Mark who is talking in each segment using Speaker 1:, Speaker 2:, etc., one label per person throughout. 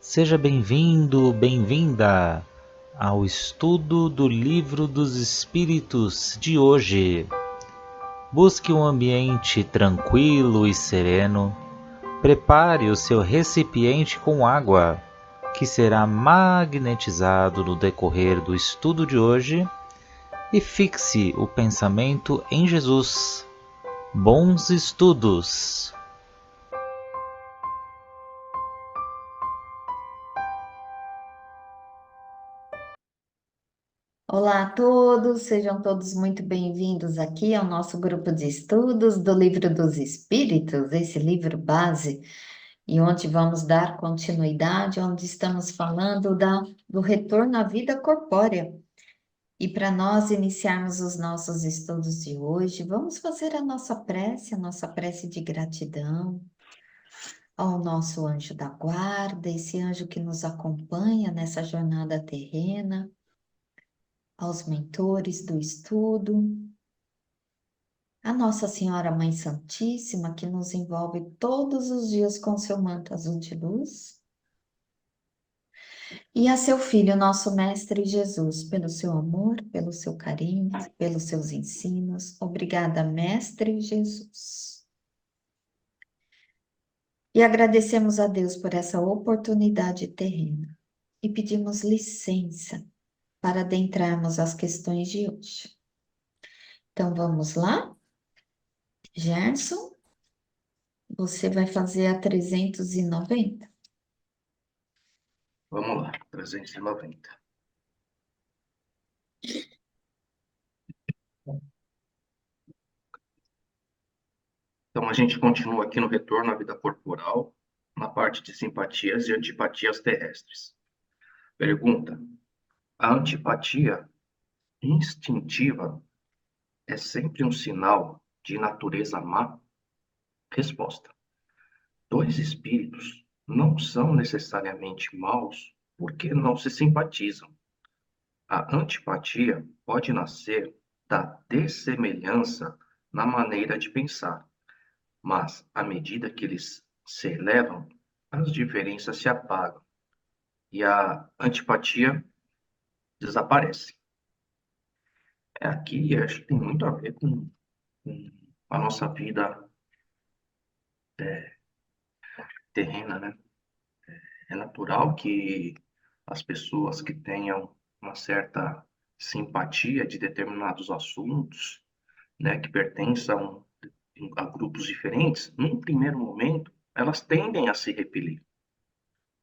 Speaker 1: Seja bem-vindo, bem-vinda ao estudo do Livro dos Espíritos de hoje. Busque um ambiente tranquilo e sereno. Prepare o seu recipiente com água, que será magnetizado no decorrer do estudo de hoje, e fixe o pensamento em Jesus. Bons estudos!
Speaker 2: Olá a todos, sejam todos muito bem-vindos aqui ao nosso grupo de estudos do Livro dos Espíritos, esse livro base, e onde vamos dar continuidade, onde estamos falando do retorno à vida corpórea. E para nós iniciarmos os nossos estudos de hoje, vamos fazer a nossa prece de gratidão ao nosso anjo da guarda, esse anjo que nos acompanha nessa jornada terrena, aos mentores do estudo, a Nossa Senhora Mãe Santíssima, que nos envolve todos os dias com seu manto azul de luz, e a seu Filho, nosso Mestre Jesus, pelo seu amor, pelo seu carinho, pelos seus ensinos. Obrigada, Mestre Jesus. E agradecemos a Deus por essa oportunidade terrena e pedimos licença para adentrarmos as questões de hoje. Então vamos lá? Gerson, você vai fazer a 390.
Speaker 3: Vamos lá, 390. Então, a gente continua aqui no retorno à vida corporal, na parte de simpatias e antipatias terrestres. Pergunta: a antipatia instintiva é sempre um sinal de natureza má? Resposta: dois espíritos não são necessariamente maus porque não se simpatizam. A antipatia pode nascer da dessemelhança na maneira de pensar, mas à medida que eles se elevam, as diferenças se apagam e a antipatia desaparece. Aqui acho que tem muito a ver com a nossa vida terrena, né? É natural que as pessoas que tenham uma certa simpatia de determinados assuntos, né, que pertençam a grupos diferentes, num primeiro momento, elas tendem a se repelir.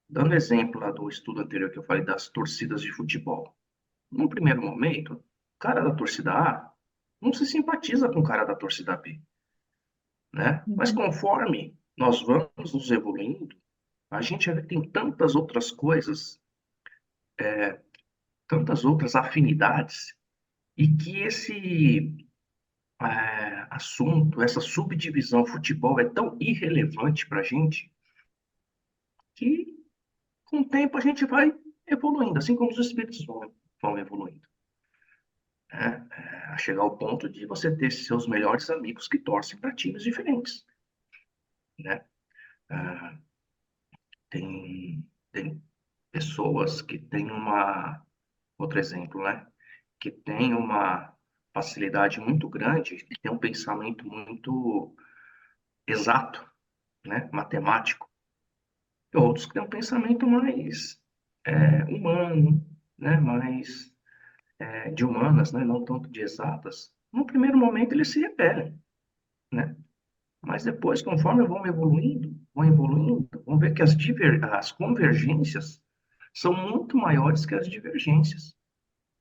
Speaker 3: Dando exemplo lá do estudo anterior que eu falei das torcidas de futebol. Num primeiro momento, o cara da torcida A não se simpatiza com o cara da torcida B, né? Mas
Speaker 2: Uhum.
Speaker 3: conforme nós vamos nos evoluindo, a gente vê que tem tantas outras coisas, tantas outras afinidades, e que esse assunto, essa subdivisão futebol é tão irrelevante para a gente que com o tempo a gente vai evoluindo, assim como os espíritos vão evoluindo. Né? A chegar ao ponto de você ter seus melhores amigos que torcem para times diferentes, né? Ah, tem pessoas que têm outro exemplo, né? Que tem uma facilidade muito grande, que tem um pensamento muito exato, né? Matemático. E outros que têm um pensamento mais humano, né? Mais de humanas, né? Não tanto de exatas. No primeiro momento eles se repelem, né? Mas depois, conforme vão evoluindo, vão ver que as convergências são muito maiores que as divergências.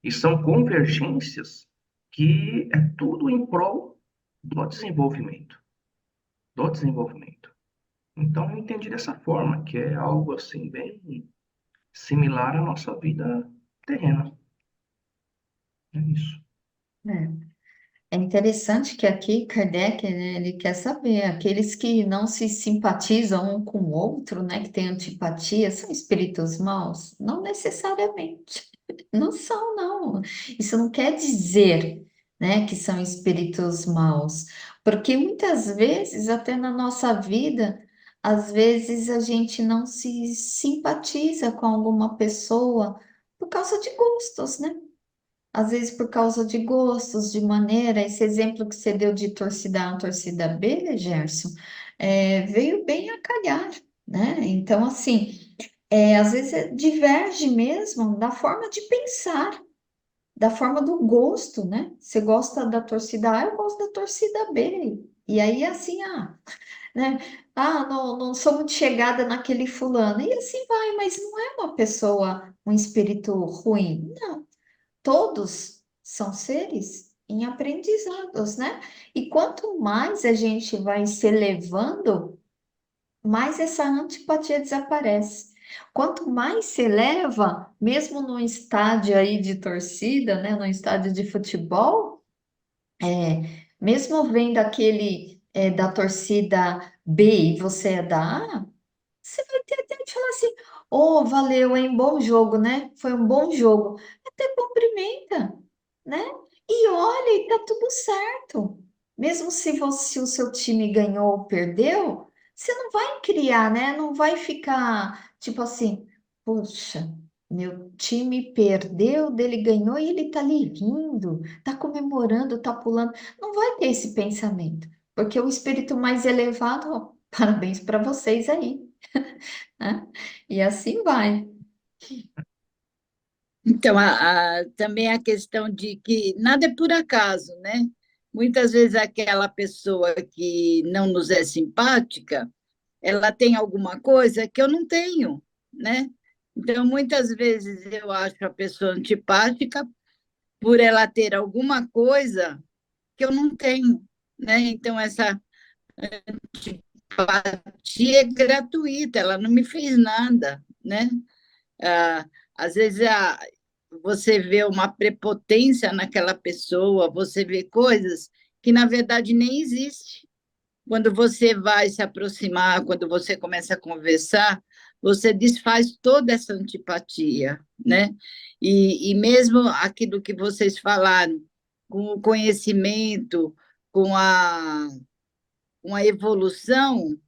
Speaker 3: E são convergências que é tudo em prol do desenvolvimento. Do desenvolvimento. Então, eu entendi dessa forma, que é algo assim bem similar à nossa vida terrena. É isso.
Speaker 2: É interessante que aqui Kardec, né, ele quer saber, aqueles que não se simpatizam um com o outro, né, que têm antipatia, são espíritos maus? Não necessariamente, não são, não. Isso não quer dizer, né, que são espíritos maus, porque muitas vezes, até na nossa vida, às vezes a gente não se simpatiza com alguma pessoa por causa de gostos, né? Às vezes por causa de gostos, de maneira, esse exemplo que você deu de torcida A, torcida B, Gerson, veio bem a calhar, né? Então, assim, às vezes diverge mesmo da forma de pensar, da forma do gosto, né? Você gosta da torcida A, eu gosto da torcida B. E aí, assim, né? Não, não sou muito chegada naquele fulano. E assim vai, mas não é uma pessoa, um espírito ruim. Não, todos são seres em aprendizados, né? E quanto mais a gente vai se elevando, mais essa antipatia desaparece. Quanto mais se eleva, mesmo num estádio aí de torcida, né, num estádio de futebol, mesmo vendo aquele da torcida B e você é da A, você vai ter até de falar assim, oh, valeu, hein? Bom jogo, né? Foi um bom jogo. Até cumprimenta, né? E olha, e tá tudo certo. Mesmo se o seu time ganhou ou perdeu, você não vai criar, né? Não vai ficar tipo assim, poxa, meu time perdeu, dele ganhou e ele tá ali rindo, tá comemorando, tá pulando. Não vai ter esse pensamento, porque o espírito mais elevado, ó, parabéns para vocês aí, né? E assim vai.
Speaker 4: Então, também a questão de que nada é por acaso, né? Muitas vezes aquela pessoa que não nos é simpática, ela tem alguma coisa que eu não tenho, né? Então, muitas vezes eu acho a pessoa antipática por ela ter alguma coisa que eu não tenho, né? Então, essa antipatia é gratuita, ela não me fez nada, né? Ah, às vezes você vê uma prepotência naquela pessoa, você vê coisas que, na verdade, nem existem. Quando você vai se aproximar, quando você começa a conversar, você desfaz toda essa antipatia, né? E mesmo aquilo que vocês falaram, com o conhecimento, com com a evolução,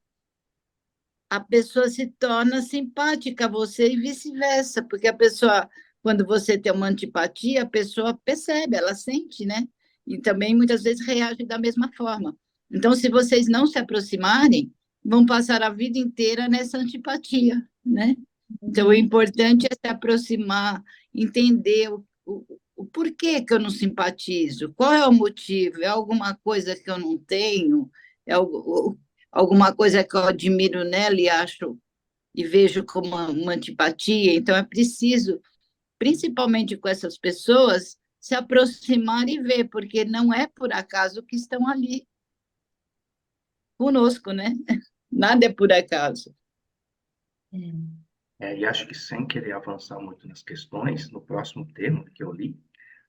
Speaker 4: a pessoa se torna simpática a você e vice-versa, porque a pessoa, quando você tem uma antipatia, a pessoa percebe, ela sente, né? E também muitas vezes reage da mesma forma. Então, se vocês não se aproximarem, vão passar a vida inteira nessa antipatia, né? Então, o
Speaker 2: Uhum.
Speaker 4: importante é se aproximar, entender o porquê que eu não simpatizo, qual é o motivo, é alguma coisa que eu não tenho, é algo, alguma coisa que eu admiro nela e acho e vejo como uma antipatia. Então, é preciso, principalmente com essas pessoas, se aproximar e ver, porque não é por acaso que estão ali conosco, né? Nada é por acaso.
Speaker 3: E acho que sem querer avançar muito nas questões, no próximo tema que eu li,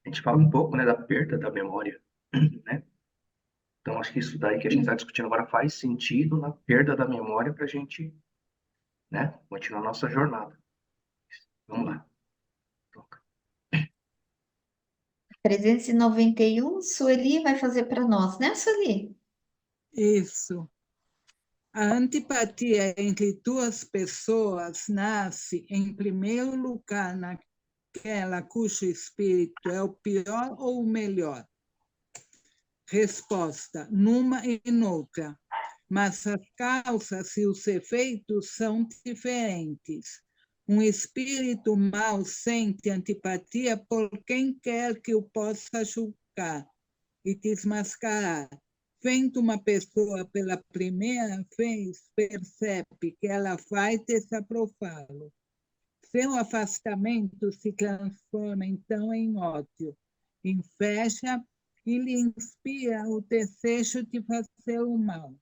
Speaker 3: a gente fala um pouco, né, da perda da memória, né? Então, acho que isso daí que a gente está discutindo agora faz sentido na perda da memória para a gente, né, continuar a nossa jornada. Vamos lá.
Speaker 2: 391, Sueli vai fazer para nós, né, Sueli?
Speaker 5: Isso. A antipatia entre duas pessoas nasce, em primeiro lugar, naquela cujo espírito é o pior ou o melhor. Resposta: numa e noutra. Mas as causas e os efeitos são diferentes. Um espírito mau sente antipatia por quem quer que o possa julgar e desmascarar. Vendo uma pessoa pela primeira vez, percebe que ela vai desaprofá-lo. Seu afastamento se transforma, então, em ódio, inveja e lhe inspira o desejo de fazer o mal.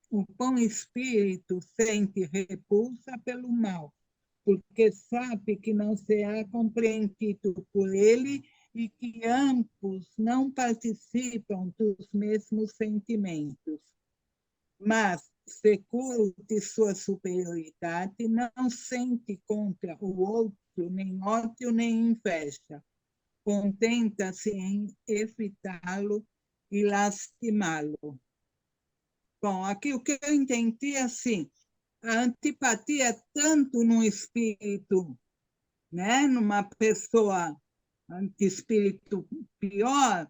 Speaker 5: O bom espírito sente repulsa pelo mal, porque sabe que não será compreendido por ele e que ambos não participam dos mesmos sentimentos. Mas, seguro de sua superioridade, não sente contra o outro nem ódio nem inveja. Contenta-se em evitá-lo e lastimá-lo. Bom, aqui o que eu entendi é assim, a antipatia é tanto no espírito, né, numa pessoa de espírito pior,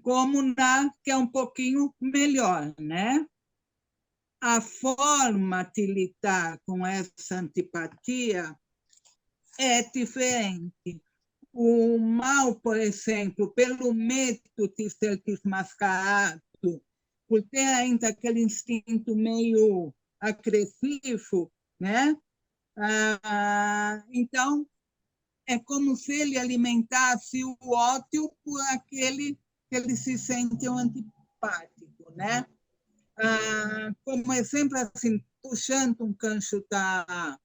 Speaker 5: como na que é um pouquinho melhor, né? A forma de lidar com essa antipatia é diferente. O mal, por exemplo, pelo medo de ser desmascarado, por ter ainda aquele instinto meio agressivo, né? Então, é como se ele alimentasse o ódio por aquele que ele se sente um antipático, né? Como exemplo, assim, puxando um gancho da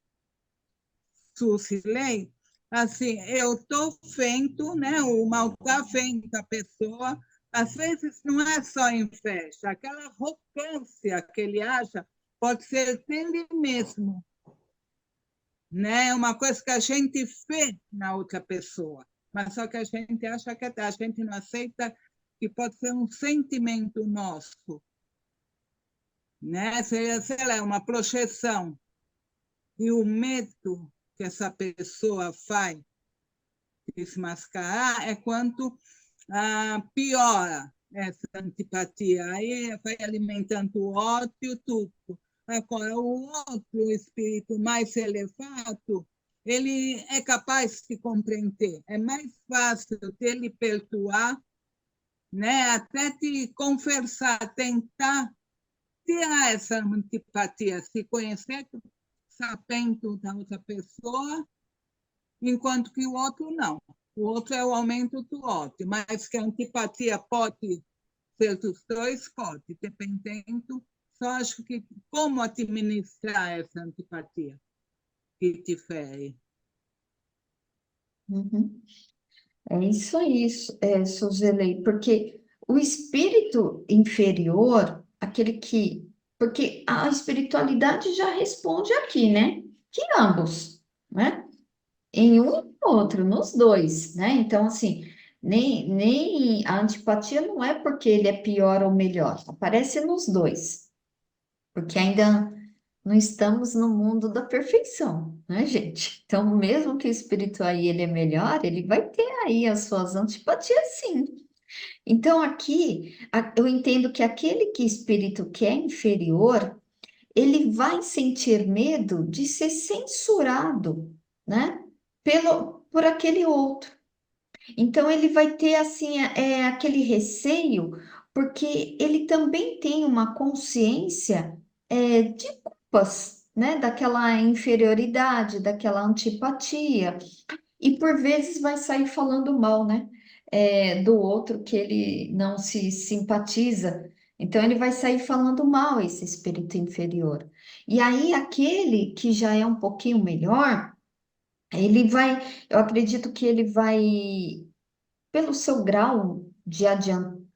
Speaker 5: Susilei, assim, eu estou vendo, né, o mal está vendo a pessoa, às vezes não é só em festa, aquela arrogância que ele acha pode ser dele mesmo, né? É uma coisa que a gente vê na outra pessoa, mas só que a gente acha que a gente não aceita que pode ser um sentimento nosso, né? Seria, sei lá, uma projeção. E o medo que essa pessoa faz desmascarar é quanto piora essa antipatia. Aí vai alimentando o ódio, tudo. Agora, o outro espírito mais elevado, ele é capaz de compreender. É mais fácil dele perdoar, né? Até de conversar, tentar tirar essa antipatia, se conhecer, sabendo da outra pessoa, enquanto que o outro não. O outro é o aumento do ódio, mas que a antipatia pode ser dos dois, pode, dependendo. Só acho que como administrar essa antipatia que difere.
Speaker 2: Uhum. É isso aí, Suzelei, porque o espírito inferior, aquele que. Porque a espiritualidade já responde aqui, né? Que ambos, né? Em um e no outro, nos dois, né? Então, assim, nem a antipatia não é porque ele é pior ou melhor, aparece nos dois, porque ainda não estamos no mundo da perfeição, né, gente? Então, mesmo que o espírito aí ele é melhor, ele vai ter aí as suas antipatias, sim. Então, aqui, eu entendo que aquele que espírito que é inferior, ele vai sentir medo de ser censurado, né? Por aquele outro. Então, ele vai ter, assim, aquele receio, porque ele também tem uma consciência, de culpas, né? Daquela inferioridade, daquela antipatia, e por vezes vai sair falando mal, né? Do outro que ele não se simpatiza. Então, ele vai sair falando mal, esse espírito inferior. E aí, aquele que já é um pouquinho melhor, ele vai, eu acredito que ele vai pelo seu grau de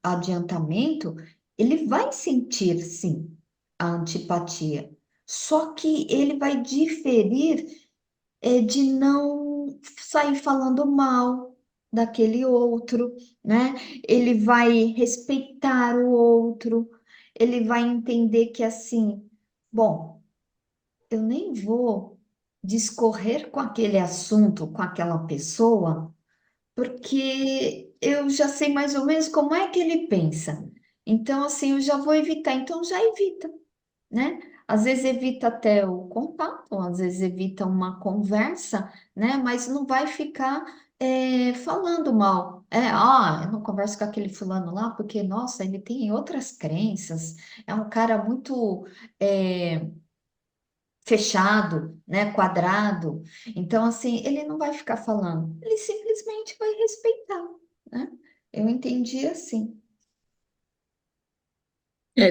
Speaker 2: adiantamento, ele vai sentir, sim, a antipatia. Só que ele vai diferir, de não sair falando mal daquele outro, né? Ele vai respeitar o outro, ele vai entender que assim, bom, eu nem vou discorrer com aquele assunto, com aquela pessoa, porque eu já sei mais ou menos como é que ele pensa. Então, assim, eu já vou evitar. Então, já evita, né? Às vezes evita até o contato, às vezes evita uma conversa, né? Mas não vai ficar falando mal. Eu não converso com aquele fulano lá porque, nossa, ele tem outras crenças, é um cara muito é, fechado, né? Quadrado. Então, assim, ele não vai ficar falando, ele simplesmente vai respeitar, né? Eu entendi assim.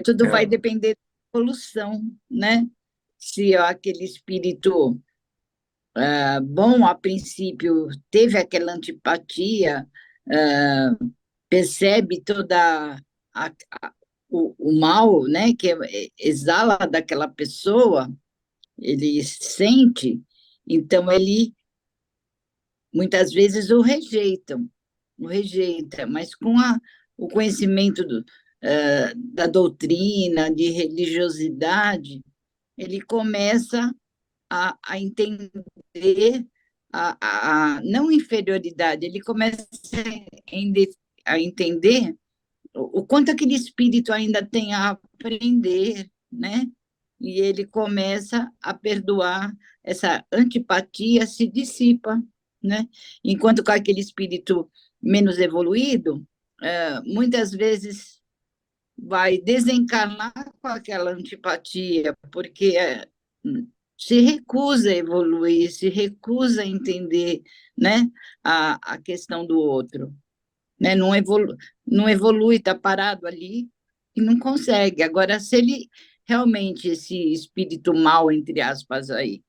Speaker 4: Tudo vai
Speaker 3: É,
Speaker 4: depender da evolução, né? Se aquele espírito bom, a princípio, teve aquela antipatia, ah, percebe toda a, o mal, né, que exala daquela pessoa, ele sente, então ele muitas vezes o rejeita, mas com o conhecimento da doutrina, de religiosidade, ele começa a entender a não inferioridade, ele começa a entender o quanto aquele espírito ainda tem a aprender, né? E ele começa a perdoar, essa antipatia se dissipa, né? Enquanto com aquele espírito menos evoluído, muitas vezes vai desencarnar com aquela antipatia, porque se recusa a evoluir, se recusa a entender, né, a questão do outro, né? Não evolui, está parado ali e não consegue. Agora, se ele realmente, esse espírito mal, entre aspas, aí,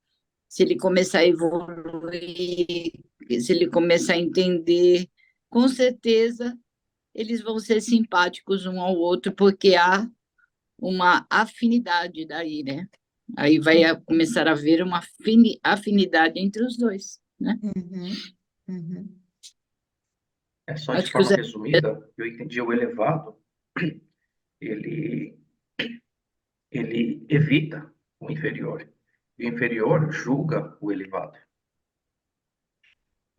Speaker 4: se ele começar a evoluir, se ele começar a entender, com certeza eles vão ser simpáticos um ao outro, porque há uma afinidade daí, né? Aí vai começar a haver uma afinidade entre os dois, né?
Speaker 2: Uhum, uhum.
Speaker 3: Só de
Speaker 4: Acho que o
Speaker 3: forma
Speaker 4: Zé...
Speaker 3: resumida, eu entendi o elevado, ele, ele evita o inferior, e o inferior julga o elevado.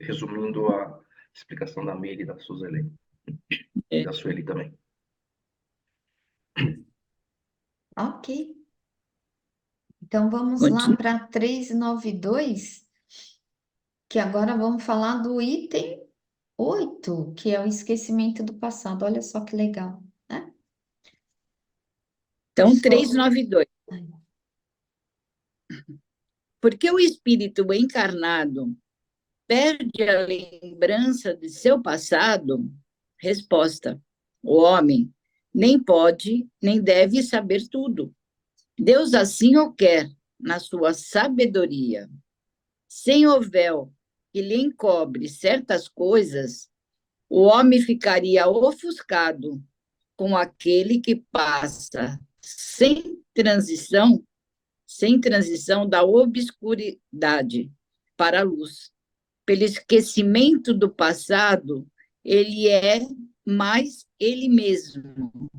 Speaker 3: Resumindo a explicação da Meire e da Suzeli, e da Sueli também.
Speaker 2: Ok. Então vamos lá
Speaker 4: Continua.
Speaker 2: para 392, que agora vamos falar do item 8, que é o esquecimento do passado. Olha só que legal, né?
Speaker 4: Então,
Speaker 2: Só-
Speaker 4: 392. Porque o espírito encarnado perde a lembrança de seu passado? Resposta: o homem nem pode, nem deve saber tudo. Deus assim o quer, na sua sabedoria. Sem o véu que lhe encobre certas coisas, o homem ficaria ofuscado com aquele que passa sem transição da obscuridade para a luz. Pelo esquecimento do passado, ele é mais ele mesmo.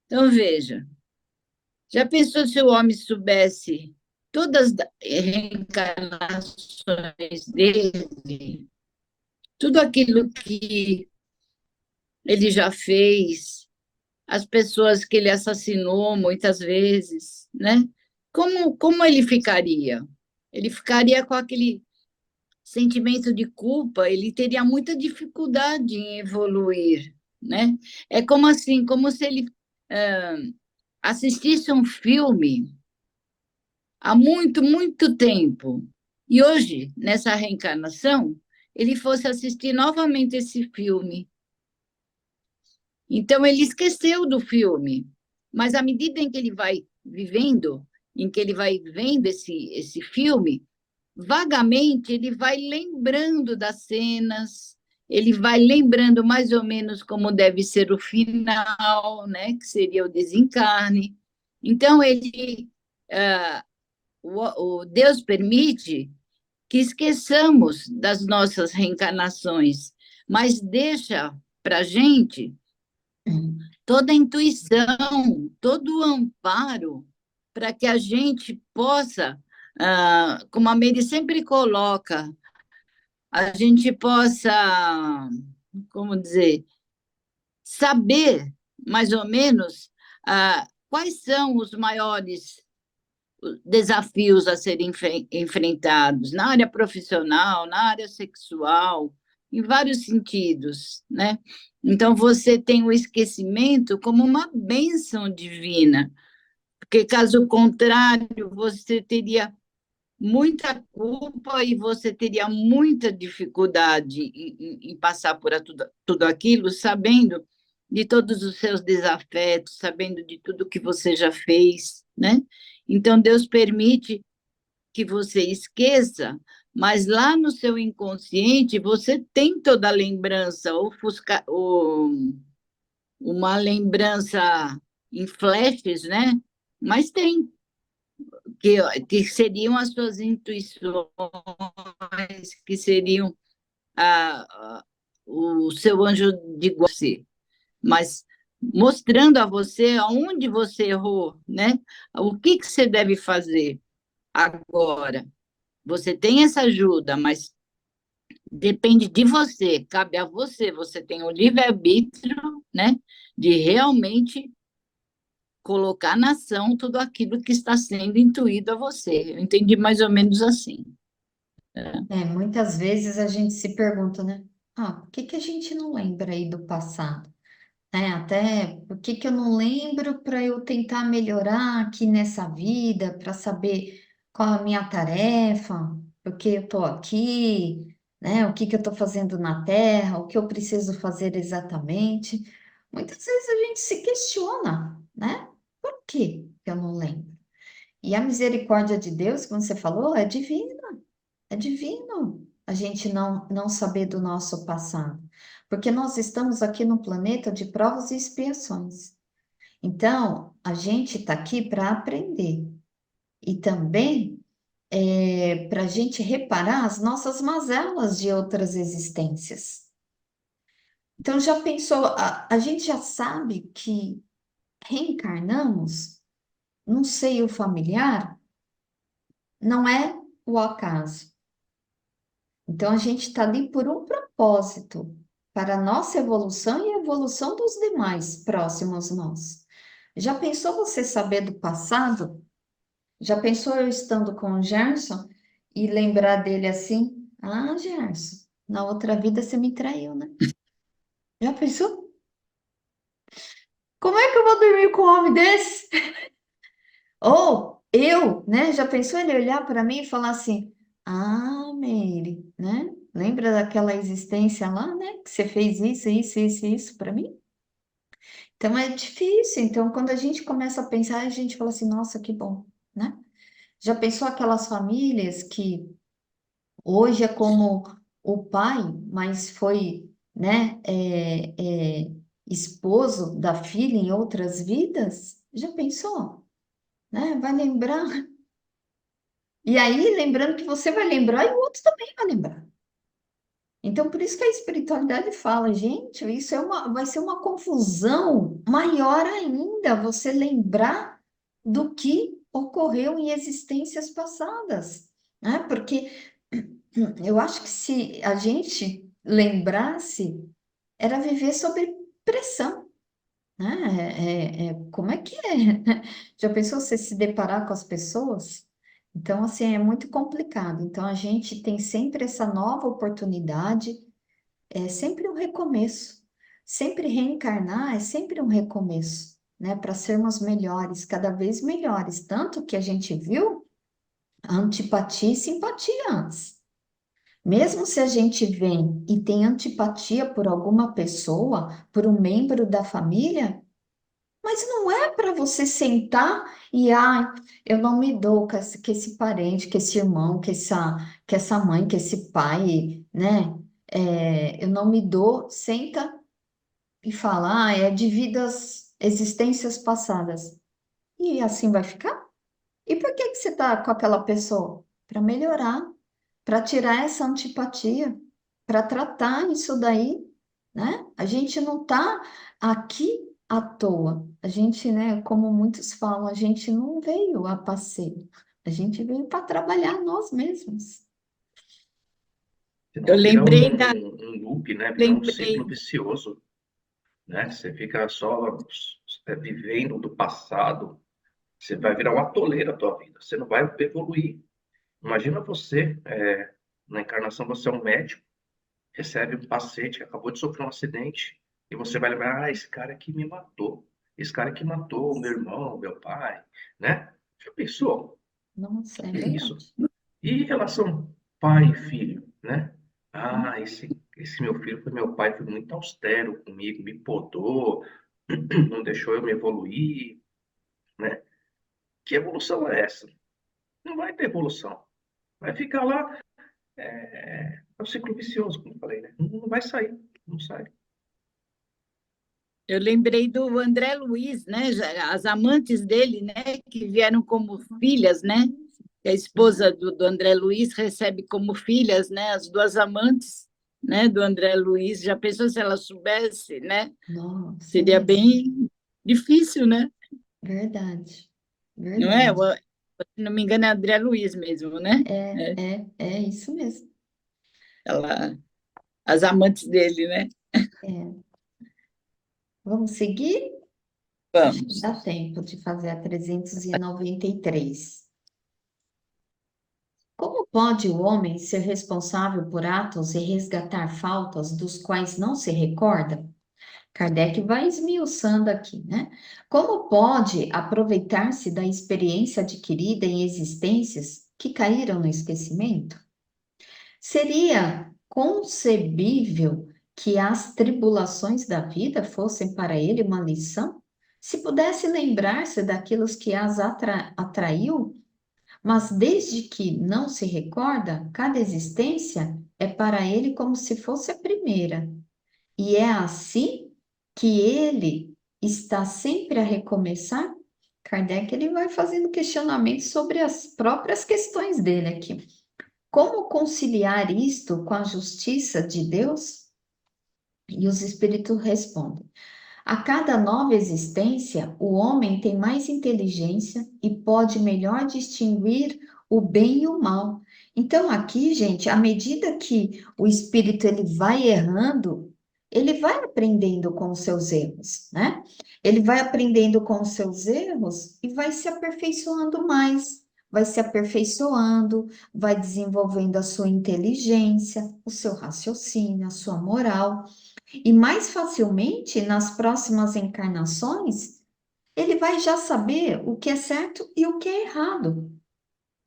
Speaker 4: Então, veja, já pensou se o homem soubesse todas as reencarnações dele, tudo aquilo que ele já fez, as pessoas que ele assassinou muitas vezes, né? Como ele ficaria? Ele ficaria com aquele sentimento de culpa, ele teria muita dificuldade em evoluir, né? É como assim, como se ele assistisse um filme há muito, muito tempo, e hoje, nessa reencarnação, ele fosse assistir novamente esse filme. Então, ele esqueceu do filme, mas à medida em que ele vai vivendo, em que ele vai vendo esse filme, vagamente ele vai lembrando das cenas, ele vai lembrando mais ou menos como deve ser o final, né, que seria o desencarne. Então, o Deus permite que esqueçamos das nossas reencarnações, mas deixa para a gente toda a intuição, todo o amparo para que a gente possa, como a Meire sempre coloca, a gente possa, como dizer, saber mais ou menos quais são os maiores desafios a serem enfrentados na área profissional, na área sexual, em vários sentidos, né? Então, você tem o esquecimento como uma bênção divina, porque, caso contrário, você teria muita culpa e você teria muita dificuldade em passar por tudo aquilo, sabendo de todos os seus desafetos, sabendo de tudo que você já fez, né? Então, Deus permite que você esqueça, mas lá no seu inconsciente você tem toda a lembrança, uma lembrança em flashes, né? Mas tem, que seriam as suas intuições, que seriam o seu anjo de guarda. Mas mostrando a você aonde você errou, né? O que você deve fazer agora. Você tem essa ajuda, mas depende de você, cabe a você. Você tem o livre-arbítrio, né? De realmente colocar na ação tudo aquilo que está sendo intuído a você. Eu entendi mais ou menos assim.
Speaker 2: Muitas vezes a gente se pergunta, né? Ah, por que que a gente não lembra aí do passado? Até por que que eu não lembro para eu tentar melhorar aqui nessa vida, para saber qual a minha tarefa, porque eu estou aqui, né? O que que eu estou fazendo na Terra, o que eu preciso fazer exatamente. Muitas vezes a gente se questiona, né? Por que que eu não lembro? E a misericórdia de Deus, como você falou, é divina. É divino a gente não saber do nosso passado, porque nós estamos aqui no planeta de provas e expiações. Então, a gente está aqui para aprender e também para a gente reparar as nossas mazelas de outras existências. Então, já pensou, a gente já sabe que reencarnamos num seio familiar, não é o acaso. Então, a gente está ali por um propósito, para a nossa evolução e a evolução dos demais próximos nós. Já pensou você saber do passado? Já pensou eu estando com o Gerson e lembrar dele assim? Ah, Gerson, na outra vida você me traiu, né? Já pensou? Como é que eu vou dormir com um homem desse? Ou eu, né? Já pensou ele olhar para mim e falar assim: Ah, Meire, né? Lembra daquela existência lá, né? Que você fez isso para mim? Então é difícil. Então, quando a gente começa a pensar, a gente fala assim: Nossa, que bom, né? Já pensou aquelas famílias que hoje é como o pai, mas foi, né? Esposo da filha em outras vidas? Já pensou? Né? Vai lembrar. E aí, lembrando que você vai lembrar e o outro também vai lembrar. Então, por isso que a espiritualidade fala, gente, isso vai ser uma confusão maior ainda, você lembrar do que ocorreu em existências passadas, né? Porque eu acho que se a gente lembrasse, era viver sob pressão, né? Como é que é? Já pensou você se deparar com as pessoas? Então, assim, é muito complicado. Então, a gente tem sempre essa nova oportunidade, é sempre um recomeço. Sempre reencarnar é sempre um recomeço, né? Para sermos melhores, cada vez melhores. Tanto que a gente viu antipatia e simpatia antes. Mesmo se a gente vem e tem antipatia por alguma pessoa, por um membro da família, mas não é para você sentar e, eu não me dou com esse parente, com esse irmão, com essa mãe, com esse pai, né? Eu não me dou, senta e fala, é de vidas, existências passadas. E assim vai ficar? E por que que você está com aquela pessoa? Para melhorar, para tirar essa antipatia, para tratar isso daí, né? A gente não está aqui à toa. A gente, né, como muitos falam, a gente não veio a passeio. A gente veio para trabalhar nós mesmos.
Speaker 4: Eu
Speaker 3: Senão vira
Speaker 4: lembrei da.
Speaker 3: um loop, né? Vira um ciclo
Speaker 4: Lembrei.
Speaker 3: vicioso, né? Você fica só vivendo do passado, você vai virar um atoleiro a tua vida, você não vai evoluir. Imagina você, na encarnação, você é um médico, recebe um paciente que acabou de sofrer um acidente, e você vai lembrar, esse cara aqui me matou, esse cara que matou o meu irmão, meu pai, né? Já pensou?
Speaker 2: Nossa, é
Speaker 3: Que é isso?
Speaker 2: verdade.
Speaker 3: E em relação pai e filho, né? Ah, esse meu filho foi meu pai, foi muito austero comigo, me podou, não deixou eu me evoluir, né? Que evolução é essa? Não vai ter evolução. Vai ficar lá, é um ciclo vicioso, como eu falei, né? Não vai sair, não sai.
Speaker 4: Eu lembrei do André Luiz, né? As amantes dele, né? Que vieram como filhas, né? A esposa do André Luiz recebe como filhas, né? As duas amantes. né, do André Luiz. Já pensou se ela soubesse, né?
Speaker 2: Nossa,
Speaker 4: Seria bem difícil, né?
Speaker 2: verdade,
Speaker 4: Não é?
Speaker 2: verdade.
Speaker 4: Se não me engano, é André Luiz mesmo, né? É,
Speaker 2: É isso mesmo.
Speaker 4: ela, as amantes dele, né?
Speaker 2: É. Vamos seguir? Acho que
Speaker 4: Vamos.
Speaker 2: dá tempo de fazer a 393. Como pode o homem ser responsável por atos e resgatar faltas dos quais não se recorda? Kardec vai esmiuçando aqui, né? Como pode aproveitar-se da experiência adquirida em existências que caíram no esquecimento? Seria concebível que as tribulações da vida fossem para ele uma lição? Se pudesse lembrar-se daquilo que as atraiu, mas desde que não se recorda, cada existência é para ele como se fosse a primeira. E é assim que ele está sempre a recomeçar? Kardec ele vai fazendo questionamentos sobre as próprias questões dele aqui. Como conciliar isto com a justiça de Deus? E os espíritos respondem: a cada nova existência, o homem tem mais inteligência e pode melhor distinguir o bem e o mal. Então, aqui, gente, à medida que o espírito ele vai errando, ele vai aprendendo com os seus erros, né? Ele vai aprendendo com os seus erros e vai se aperfeiçoando mais, vai se aperfeiçoando, vai desenvolvendo a sua inteligência, o seu raciocínio, a sua moral. E mais facilmente, nas próximas encarnações, ele vai já saber o que é certo e o que é errado.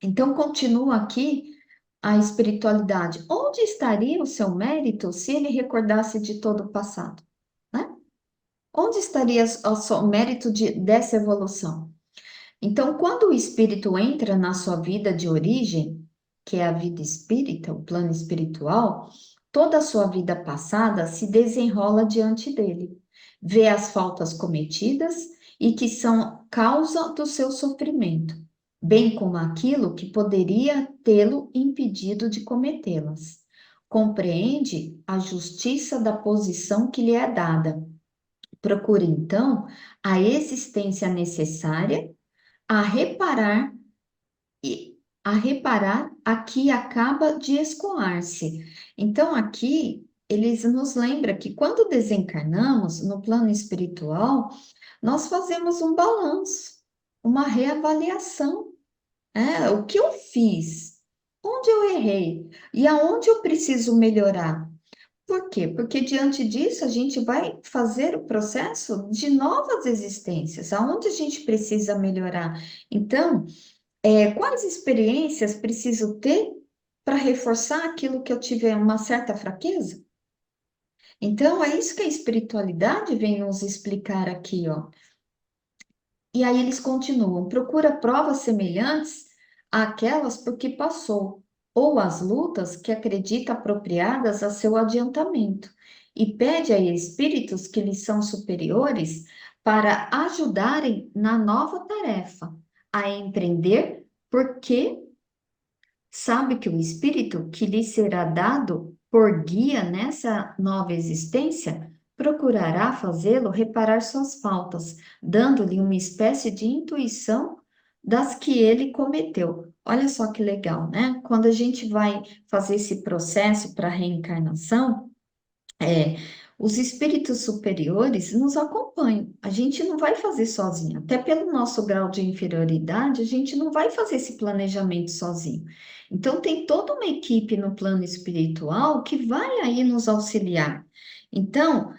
Speaker 2: Então, continua aqui a espiritualidade. Onde estaria o seu mérito se ele recordasse de todo o passado? Né? Onde estaria o mérito dessa evolução? Então, quando o espírito entra na sua vida de origem, que é a vida espírita, o plano espiritual, toda a sua vida passada se desenrola diante dele. Vê as faltas cometidas e que são causa do seu sofrimento, bem como aquilo que poderia tê-lo impedido de cometê-las. Compreende a justiça da posição que lhe é dada. Procure, então, a existência necessária a reparar e a reparar a que acaba de escoar-se. Então, aqui eles nos lembram que quando desencarnamos no plano espiritual, nós fazemos um balanço, uma reavaliação. O que eu fiz? Onde eu errei? E aonde eu preciso melhorar? Por quê? Porque diante disso a gente vai fazer o processo de novas existências, aonde a gente precisa melhorar. Então, quais experiências preciso ter para reforçar aquilo que eu tive uma certa fraqueza? Então, é isso que a espiritualidade vem nos explicar aqui, ó. E aí eles continuam: procura provas semelhantes àquelas por que passou, ou as lutas que acredita apropriadas a seu adiantamento, e pede a espíritos que lhes são superiores para ajudarem na nova tarefa, a empreender, porque sabe que o espírito que lhe será dado por guia nessa nova existência procurará fazê-lo reparar suas faltas, dando-lhe uma espécie de intuição das que ele cometeu. Olha só que legal, né? Quando a gente vai fazer esse processo para reencarnação, é, os espíritos superiores nos acompanham. A gente não vai fazer sozinho. Até pelo nosso grau de inferioridade, a gente não vai fazer esse planejamento sozinho. Então, tem toda uma equipe no plano espiritual que vai aí nos auxiliar. Então,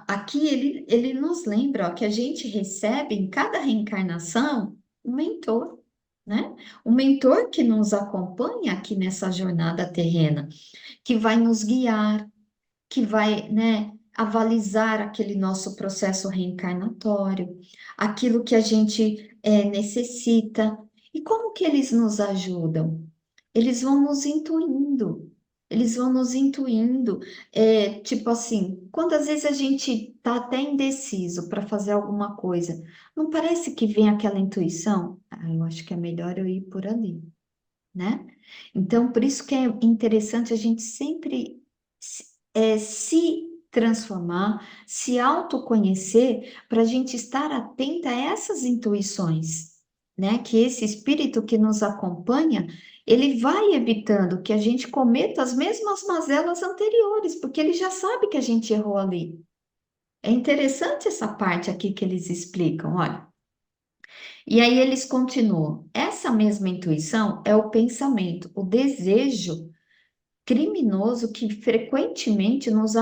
Speaker 2: aqui ele nos lembra ó, que a gente recebe em cada reencarnação um mentor, né? Um mentor que nos acompanha aqui nessa jornada terrena, que vai nos guiar, que vai, né, avalizar aquele nosso processo reencarnatório, aquilo que a gente necessita. E como que eles nos ajudam? Eles vão nos intuindo. Eles vão nos intuindo, tipo assim, quantas vezes a gente está até indeciso para fazer alguma coisa, não parece que vem aquela intuição? Ah, eu acho que é melhor eu ir por ali, né? Então, por isso que é interessante a gente sempre se transformar, se autoconhecer, para a gente estar atenta a essas intuições, né? Que esse espírito que nos acompanha, ele vai evitando que a gente cometa as mesmas mazelas anteriores, porque ele já sabe que a gente errou ali. É interessante essa parte aqui que eles explicam, olha. E aí eles continuam. Essa mesma intuição é o pensamento, o desejo criminoso que frequentemente nos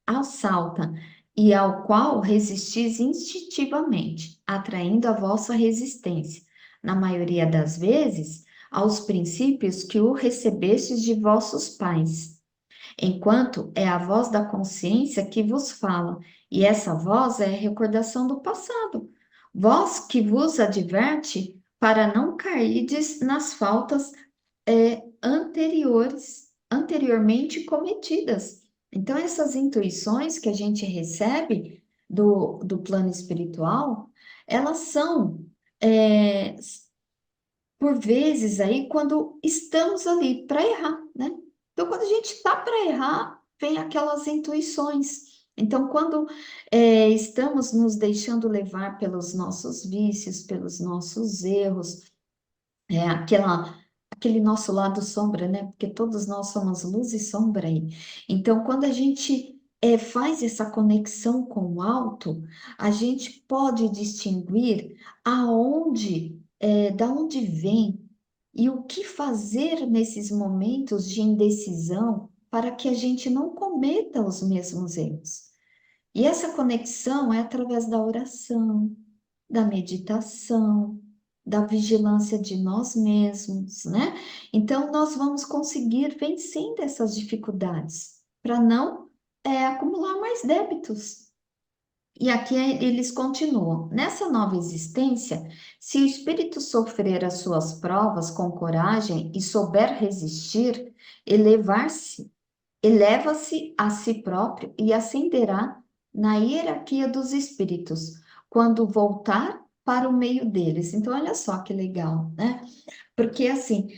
Speaker 2: assalta e ao qual resistis instintivamente, atraindo a vossa resistência, na maioria das vezes, aos princípios que o recebestes de vossos pais, enquanto é a voz da consciência que vos fala, e essa voz é a recordação do passado, voz que vos adverte para não cairdes nas faltas anteriormente cometidas. Então, essas intuições que a gente recebe do plano espiritual, elas são, por vezes, aí, quando estamos ali para errar, né? Então, quando a gente está para errar, vem aquelas intuições. Então, quando estamos nos deixando levar pelos nossos vícios, pelos nossos erros, aquele nosso lado sombra, né? Porque todos nós somos luz e sombra aí. Então, quando a gente faz essa conexão com o alto, a gente pode distinguir da onde vem e o que fazer nesses momentos de indecisão para que a gente não cometa os mesmos erros. E essa conexão é através da oração, da meditação, da vigilância de nós mesmos, né? Então, nós vamos conseguir vencendo essas dificuldades para não acumular mais débitos. E aqui eles continuam. Nessa nova existência, se o espírito sofrer as suas provas com coragem e souber resistir, eleva-se a si próprio e ascenderá na hierarquia dos espíritos, quando voltar para o meio deles. Então, olha só que legal, né? Porque, assim,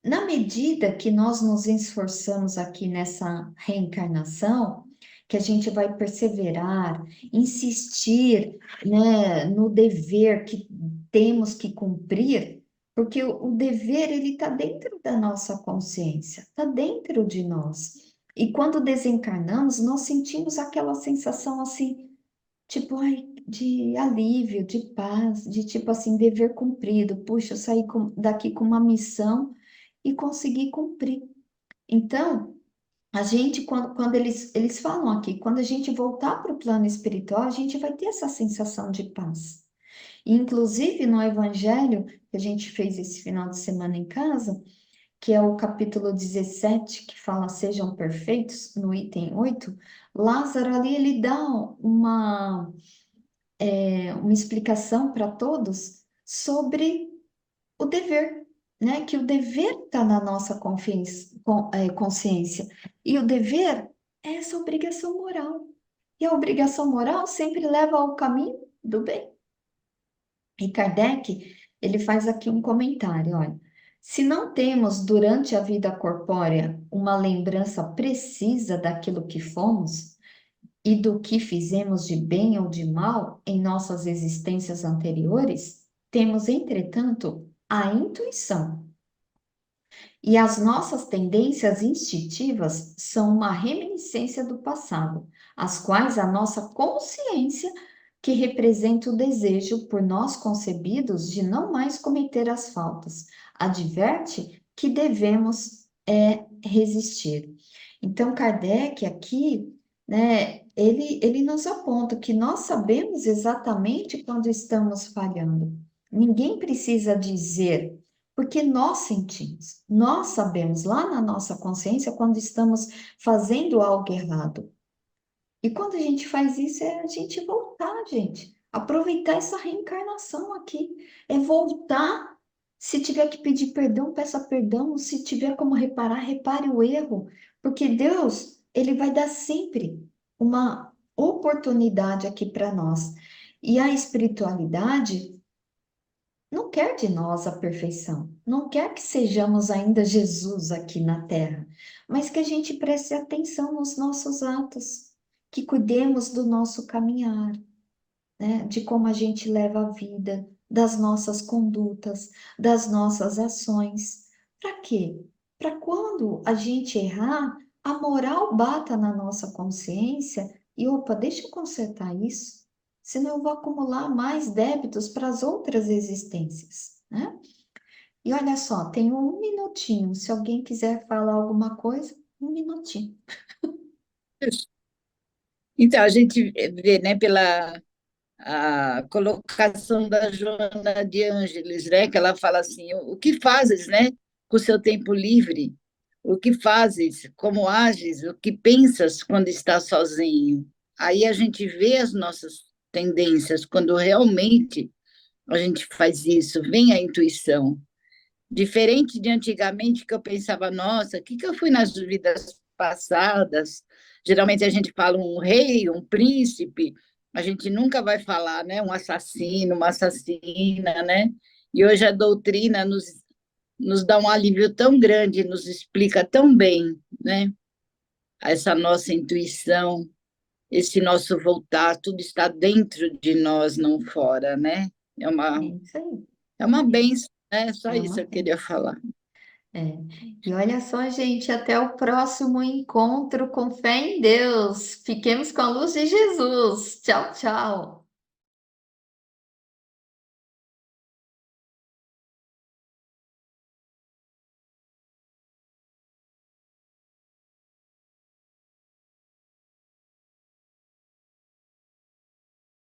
Speaker 2: na medida que nós nos esforçamos aqui nessa reencarnação, que a gente vai perseverar, insistir, né, no dever que temos que cumprir, porque o dever ele está dentro da nossa consciência, está dentro de nós. E quando desencarnamos, nós sentimos aquela sensação assim, tipo, ai, de alívio, de paz, de tipo assim, dever cumprido. Puxa, eu saí daqui com uma missão e consegui cumprir. Então, a gente, quando eles falam aqui, quando a gente voltar para o plano espiritual, a gente vai ter essa sensação de paz. E, inclusive, no evangelho que a gente fez esse final de semana em casa, que é o capítulo 17, que fala sejam perfeitos, no item 8, Lázaro ali, ele dá uma explicação para todos sobre o dever, né? Que o dever está na nossa consciência. E o dever é essa obrigação moral. E a obrigação moral sempre leva ao caminho do bem. E Kardec, ele faz aqui um comentário, olha. Se não temos durante a vida corpórea uma lembrança precisa daquilo que fomos e do que fizemos de bem ou de mal em nossas existências anteriores, temos, entretanto, a intuição. E as nossas tendências instintivas são uma reminiscência do passado, as quais a nossa consciência, que representa o desejo por nós concebidos de não mais cometer as faltas, adverte que devemos resistir. Então, Kardec aqui, né, ele nos aponta que nós sabemos exatamente quando estamos falhando. Ninguém precisa dizer, porque nós sentimos, nós sabemos lá na nossa consciência quando estamos fazendo algo errado. E quando a gente faz isso, é a gente voltar, gente. Aproveitar essa reencarnação aqui. É voltar. Se tiver que pedir perdão, peça perdão. Se tiver como reparar, repare o erro. Porque Deus, ele vai dar sempre uma oportunidade aqui para nós. E a espiritualidade não quer de nós a perfeição, não quer que sejamos ainda Jesus aqui na terra, mas que a gente preste atenção nos nossos atos, que cuidemos do nosso caminhar, né? De como a gente leva a vida, das nossas condutas, das nossas ações. Para quê? Para quando a gente errar, a moral bata na nossa consciência e, opa, deixa eu consertar isso, senão eu vou acumular mais débitos para as outras existências, né? E olha só, tem um minutinho, se alguém quiser falar alguma coisa, um minutinho.
Speaker 4: Então, a gente vê, né, pela a colocação da Joana de Ângeles, né, que ela fala assim, o que fazes, né, com o seu tempo livre? O que fazes? Como ages? O que pensas quando estás sozinho? Aí a gente vê as nossas tendências, quando realmente a gente faz isso, vem a intuição. Diferente de antigamente, que eu pensava, nossa, o que que eu fui nas vidas passadas? Geralmente a gente fala um rei, um príncipe, a gente nunca vai falar, né, um assassino, uma assassina, né? E hoje a doutrina nos dá um alívio tão grande, nos explica tão bem, né? Essa nossa intuição, esse nosso voltar, tudo está dentro de nós, não fora, né? É
Speaker 2: É
Speaker 4: uma,
Speaker 2: isso aí.
Speaker 4: é uma bênção, né? Só
Speaker 2: É
Speaker 4: isso
Speaker 2: uma
Speaker 4: eu queria falar.
Speaker 2: É. E olha só, gente, até o próximo encontro com fé em Deus. Fiquemos com a luz de Jesus. Tchau, tchau.